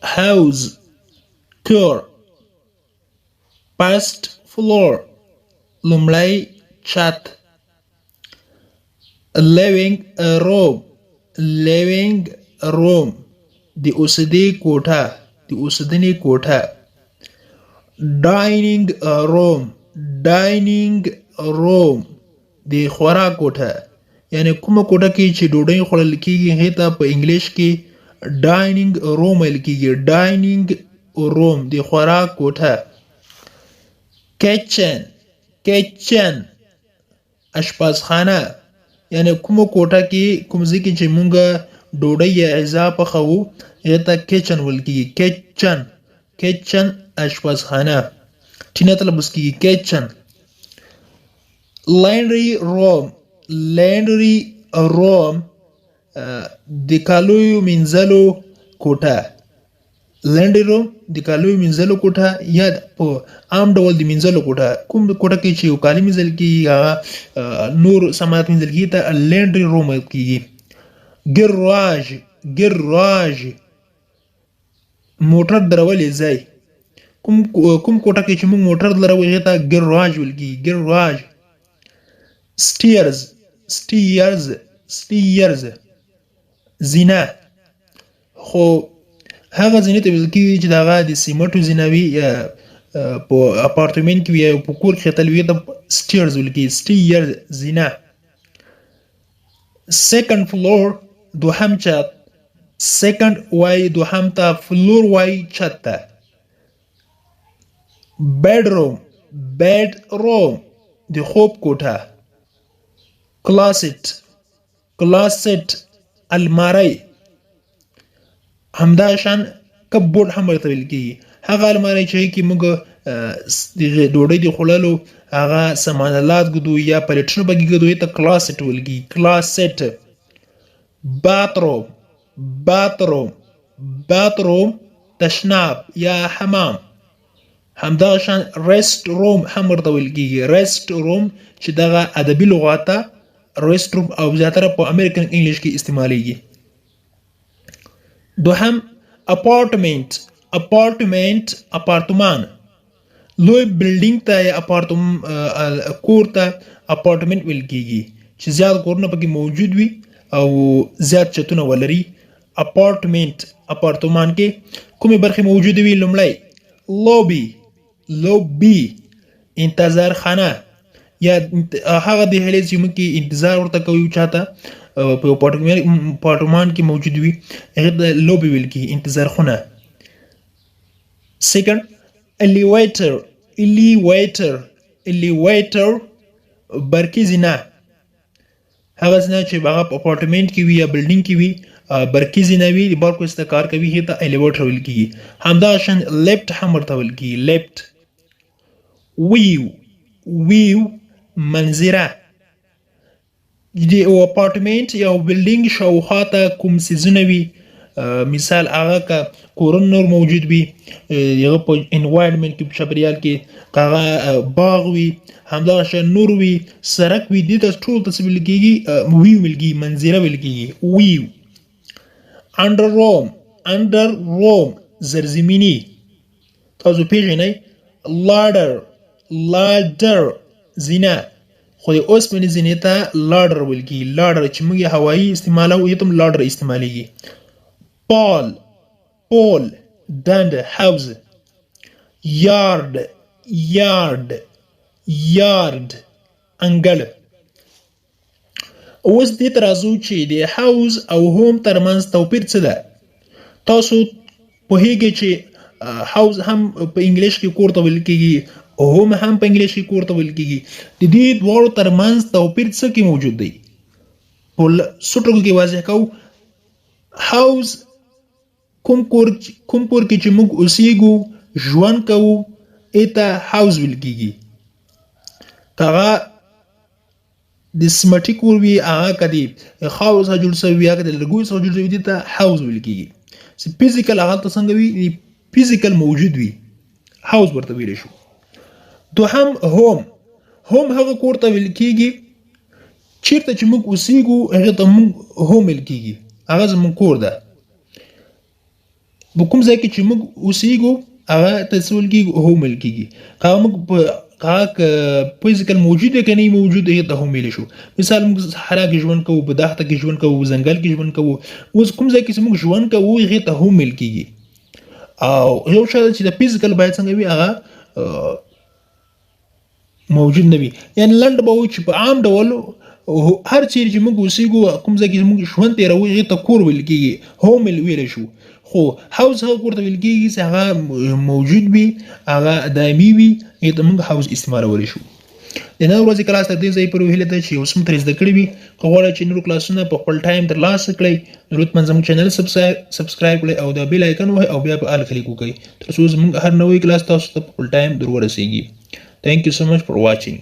house کور first floor لومړی چت living room د اوسېدې کوټه dining room د خوراک کوټه یعنی کومه کوټه کې چې ډوډۍ خوړل کېږي هغې ته په انګلیش کې dining room ویل کېږي dining room د خوراک کوټه kitchen اشپزخانه یعنی کومه کوټه کې کوم ځای کې چې مونږ ډوډۍ یا غذا پخوو هغې ته کچن ویل کېږي کچن اشپزخانه ټینه تلفظ کېږي کچن laundry room د کالیو مینځلو کوټه laundry room د کالیو مینځلو کوټه یا په عام ډول د مینځلو کوټه کوم کوټه کې چې یو کالي مینځل کېږي هغه نور سامان مینځل کېږي ته laundry room ویل کېږي ګراج موټر درولې ځای کوم کوټه کې چې موږ موټر دروو هغې ته ګراج ویل کېږي ګراج stairs زینه خو هغه زینې ته ویل کېږي چې د هغه د سیمټو زینه وي یا په اپارتمنټ کې وي یا په کور کې ختل وي ته stairs ویل کېږي stairs زینه second floor دوهم چت second وای دوهم ته floor وای چت ته bedroom د خوب کوټه closet الماری همداشان کپبورډ هم ورته ویل کېږي هغه الماری چې کې موږ ډوډۍ د خوړلو هغه سامانالات ږدو یا پلیټونه پکې ږدو ته closet ویل کېږي closet bathroom تشناب یا حمام همداشان rest room هم ورته ویل کېږي rest room چې دغه ادبي لغاته rest room او زیاتره په امریکن انګلیش کې استعمالیږي دوهم اپارتمان لوی بلډینګ ته یا کور ته اپارتمنټ ویل کېږي چې زیات کورونه پکې موجود وي او زیات چتونه ولري اپارتمان کې کومې برخې موجودې وي لومړی لوبي انتظار خانه یا هغه د هلې چې موږ کې انتظار ورته کوو چاته په اپارتمان کې موجود وي هغې ته لوبي ویل کېږي انتظار خونه سیکنډ الیویټر برقي زینه هغه زینه چې هغه په اپارتمنټ کې وي یا بلډینګ کې وي برقي زینه وي د برقو څخه کار کوي هغې ته الیویټر ویل کېږي همداشان لیفټ هم ورته ویل کېږي لیفټ ویو منظره د اپارتمنټ یا بلډینګ شاوخوا ته کوم څیزونه وي مثال هغه که کورونه نور موجود وي هغه په انوایرمنټ کې په چاپیریال کې که هغه باغ وي همدغه نور وي سړک وي دې ته ټول ته څه ویل کېږي ویو ویل کېږي منظره ویل کېږي ویو انډر روم زرزمینی تاسو پیژنئ لاډر زینه خو د اوسپنې زینې ته لاډر ویل کېږي لاډر چې موږ یې هوایي استعمالوو یې ته هم لاډر استعمالیږي پول ډنډ حوض یارډ انګړ اوس دې ته راځو چې د حوض او هوم ترمنځ توپیر څه ده تاسو پوهیږئ چې حوض هم په انګلیش کې کور ته ویل کېږي هم په انګلیش کې کور ته ویل کېږي د دې دواړو ترمنځ توپیر څه کې موجود دی په سټرګو کې واضح کوو حوض کوم کور کې چې موږ اوسېږو ژوند کوو ایته حوض ویل کېږي که هغه د سمټي کور وي هغه که د خاورو څخه جوړ شوی وي هغه د لرګیو څخه جوړ شوی دې ته حوض ویل کېږي چې فزیکل هغه ته څنګه وي فزیکل موجود وي حوض ورته ویلی شو دوهم هوم هغه کور ته ویل کېږي چیرته چې موږ اوسېږو هغې ته موږ هوم ویل کېږي هغه زموږ کور ده په کوم ځای کې چې موږ اوسېږو هغه تصول کېږي هوم ویل کېږي. هغه موږ فزیکل موجود دی که نه موجود هغې ته هوم ویلی شو. مثال موږ صحرا کې ژوند کوو، په دښته کې ژوند کوو، ځنګل کې ژوند کوو. اوس کوم ځای کې چې موږ ژوند کوو هغې ته هوم ویل کېږي. او یو شی چې د فزیکل باید څنګه وي هغه موجود نه وي. یعنې لنډ به وایو چې په عام ډول هر چیرې چې موږ اوسېږو کوم ځای کې موږ ژوند تېروو هغې ته کور ویل کېږي، هوم ویلی شو. خو هاوس هغه کور ته ویل کېږي چې هغه موجود وي، هغه دایمي وي، هغې ته موږ هاوس استعمالولی شو. د نن ورځې کلاس تر دې ځای پورې هیله ده چې اوس هم ترې زده کړي وي. که غواړئ چې نورو کلاسونه په خپل ټایم ترلاسه کړئ نو لطفا زموږ چینل سبسکرایب کړئ او د بیل آیکن ووهئ او بیا په آل کلیک وکړئ تر څو زموږ هر نوی کلاس تاسو ته په خپل ټایم در ورسیږي. Thank you so much for watching.